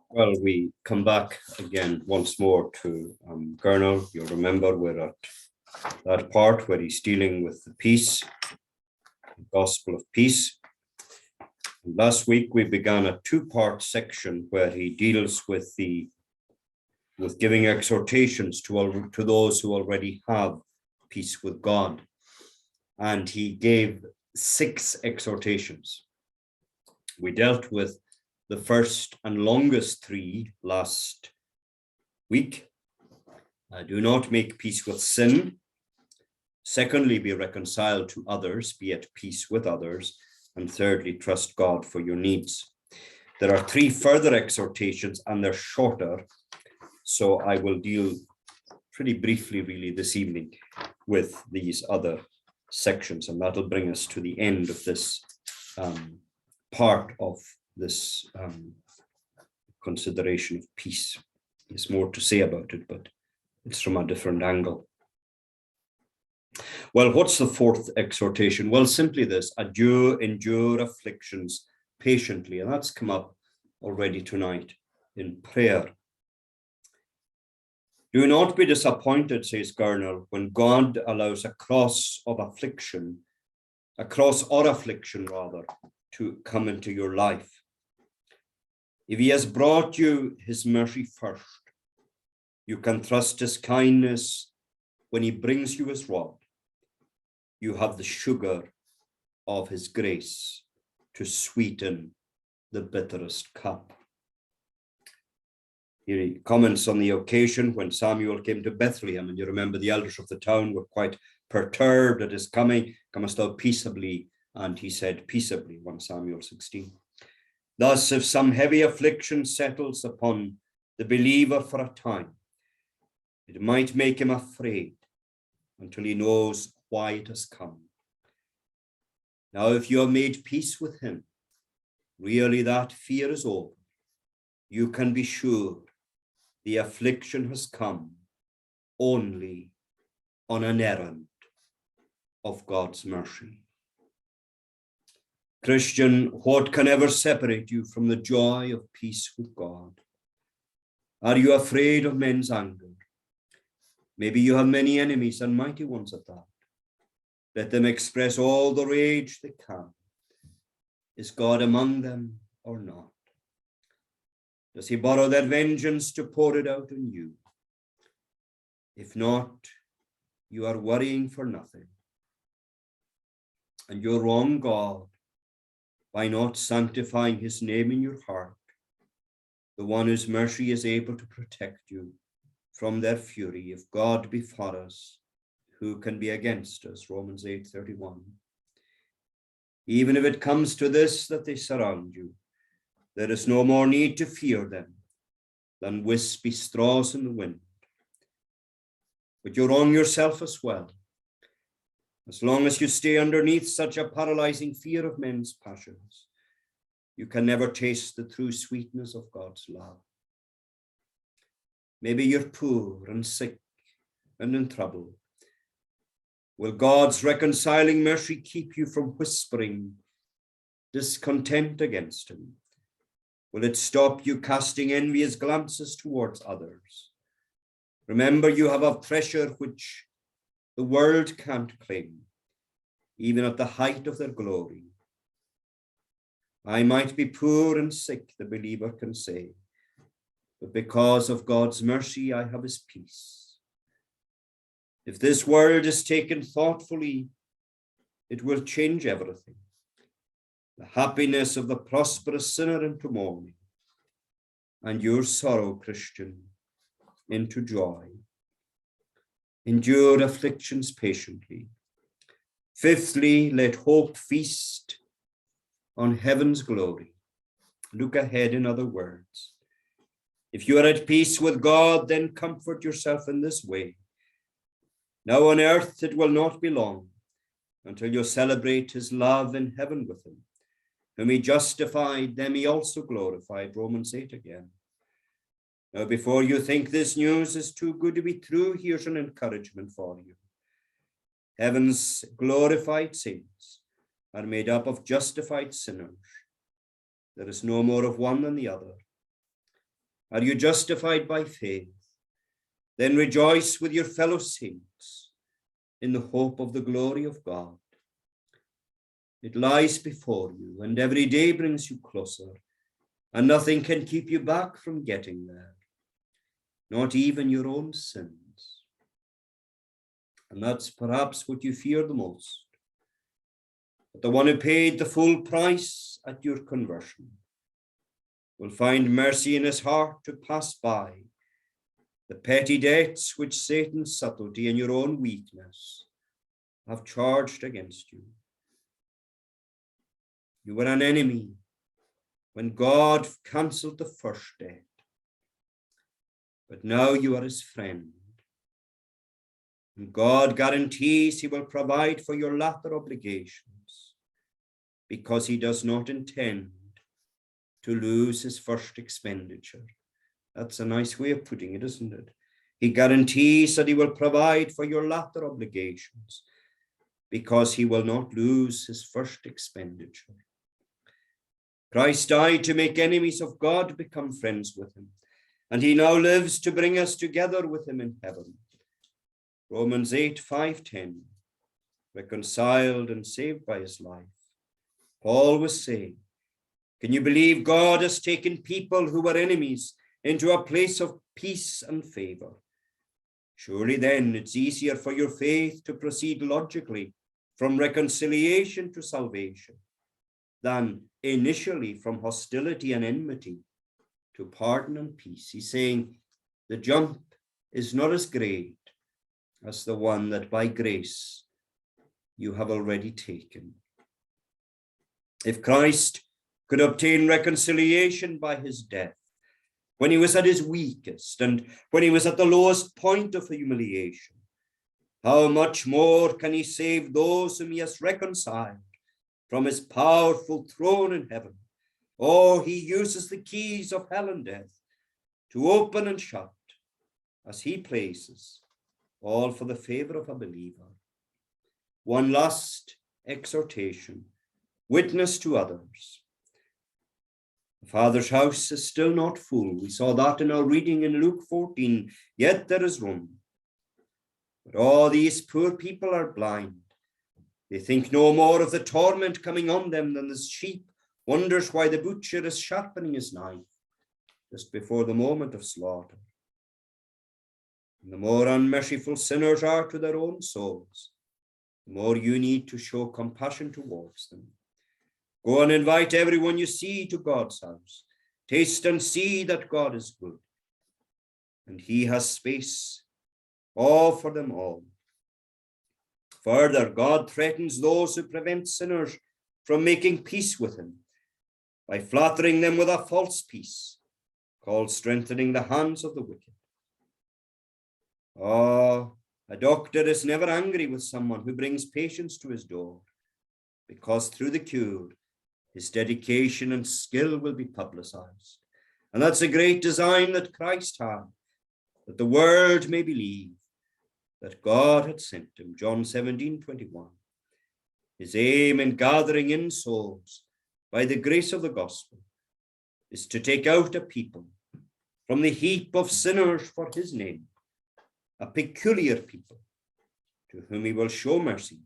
Well, we come back again once more to Gurnall. You'll remember we're at that part where he's dealing with the peace, the gospel of peace. And last week we began a two-part section where he deals with giving exhortations to those who already have peace with God. And he gave 6 exhortations. We dealt with the first and longest 3 last week. Do not make peace with sin. Secondly, be reconciled to others, be at peace with others. And thirdly, trust God for your needs. There are 3 further exhortations and they're shorter. So I will deal pretty briefly really this evening with these other sections, and that'll bring us to the end of this part of this consideration of peace. There's more to say about it, but it's from a different angle. Well, what's the 4th exhortation? Well, simply this: endure afflictions patiently, and that's come up already tonight in prayer. Do not be disappointed, says Gurnall, when God allows a cross or affliction rather, to come into your life. If he has brought you his mercy first, you can trust his kindness when he brings you his rod. You have the sugar of his grace to sweeten the bitterest cup. He comments on the occasion when Samuel came to Bethlehem, and you remember the elders of the town were quite perturbed at his coming. Comest thou peaceably? And he said peaceably, 1 Samuel 16. Thus, if some heavy affliction settles upon the believer for a time, it might make him afraid until he knows why it has come. Now, if you have made peace with him, really that fear is over. You can be sure the affliction has come only on an errand of God's mercy. Christian, what can ever separate you from the joy of peace with God? Are you afraid of men's anger? Maybe you have many enemies and mighty ones at that. Let them express all the rage they can. Is God among them or not? Does he borrow their vengeance to pour it out on you? If not, you are worrying for nothing. And you wrong God by not sanctifying his name in your heart, the one whose mercy is able to protect you from their fury. If God be for us, who can be against us? Romans 8:31. Even if it comes to this, that they surround you, there is no more need to fear them than wispy straws in the wind. But you wrong yourself as well. As long as you stay underneath such a paralyzing fear of men's passions, you can never taste the true sweetness of God's love. Maybe you're poor and sick and in trouble. Will God's reconciling mercy keep you from whispering discontent against him? Will it stop you casting envious glances towards others? Remember, you have a treasure which the world can't claim, even at the height of their glory. I might be poor and sick, the believer can say, but because of God's mercy, I have his peace. If this world is taken thoughtfully, it will change everything. The happiness of the prosperous sinner into mourning, and your sorrow, Christian, into joy. Endure afflictions patiently. Fifthly, let hope feast on heaven's glory. Look ahead, in other words. If you are at peace with God, then comfort yourself in this way. Now on earth it will not be long until you celebrate his love in heaven with him. Whom he justified, them he also glorified. Romans 8 again. Now, before you think this news is too good to be true, here's an encouragement for you. Heaven's glorified saints are made up of justified sinners. There is no more of one than the other. Are you justified by faith? Then rejoice with your fellow saints in the hope of the glory of God. It lies before you, and every day brings you closer, and nothing can keep you back from getting there, not even your own sins. And that's perhaps what you fear the most. But the one who paid the full price at your conversion will find mercy in his heart to pass by the petty debts which Satan's subtlety and your own weakness have charged against you. You were an enemy when God cancelled the first debt, but now you are his friend. And God guarantees he will provide for your latter obligations because he does not intend to lose his first expenditure. That's a nice way of putting it, isn't it? He guarantees that he will provide for your latter obligations because he will not lose his first expenditure. Christ died to make enemies of God become friends with him, and he now lives to bring us together with him in heaven. Romans 8:5-10, reconciled and saved by his life. Paul was saying, can you believe God has taken people who were enemies into a place of peace and favor? Surely then it's easier for your faith to proceed logically from reconciliation to salvation than initially from hostility and enmity to pardon and peace. He's saying the jump is not as great as the one that by grace you have already taken. If Christ could obtain reconciliation by his death, when he was at his weakest and when he was at the lowest point of humiliation, how much more can he save those whom he has reconciled from his powerful throne in heaven? Oh, he uses the keys of hell and death to open and shut as he places, all for the favor of a believer. One last exhortation, witness to others. The Father's house is still not full. We saw that in our reading in Luke 14, yet there is room. But all these poor people are blind. They think no more of the torment coming on them than the sheep wonders why the butcher is sharpening his knife just before the moment of slaughter. And the more unmerciful sinners are to their own souls, the more you need to show compassion towards them. Go and invite everyone you see to God's house. Taste and see that God is good, and he has space all for them all. Further, God threatens those who prevent sinners from making peace with him by flattering them with a false peace, called strengthening the hands of the wicked. Oh, a doctor is never angry with someone who brings patients to his door, because through the cure, his dedication and skill will be publicized. And that's a great design that Christ had, that the world may believe that God had sent him. John 17:21. His aim in gathering in souls by the grace of the gospel is to take out a people from the heap of sinners for his name, a peculiar people to whom he will show mercy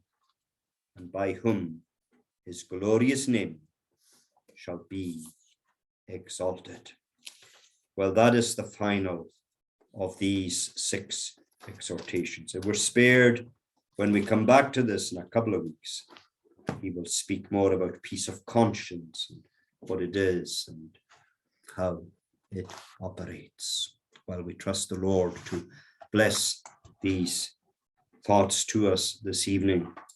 and by whom his glorious name shall be exalted. Well, that is the final of these 6 exhortations. If we're spared, when we come back to this in a couple of weeks, he will speak more about peace of conscience and what it is and how it operates. Well, we trust the Lord to bless these thoughts to us this evening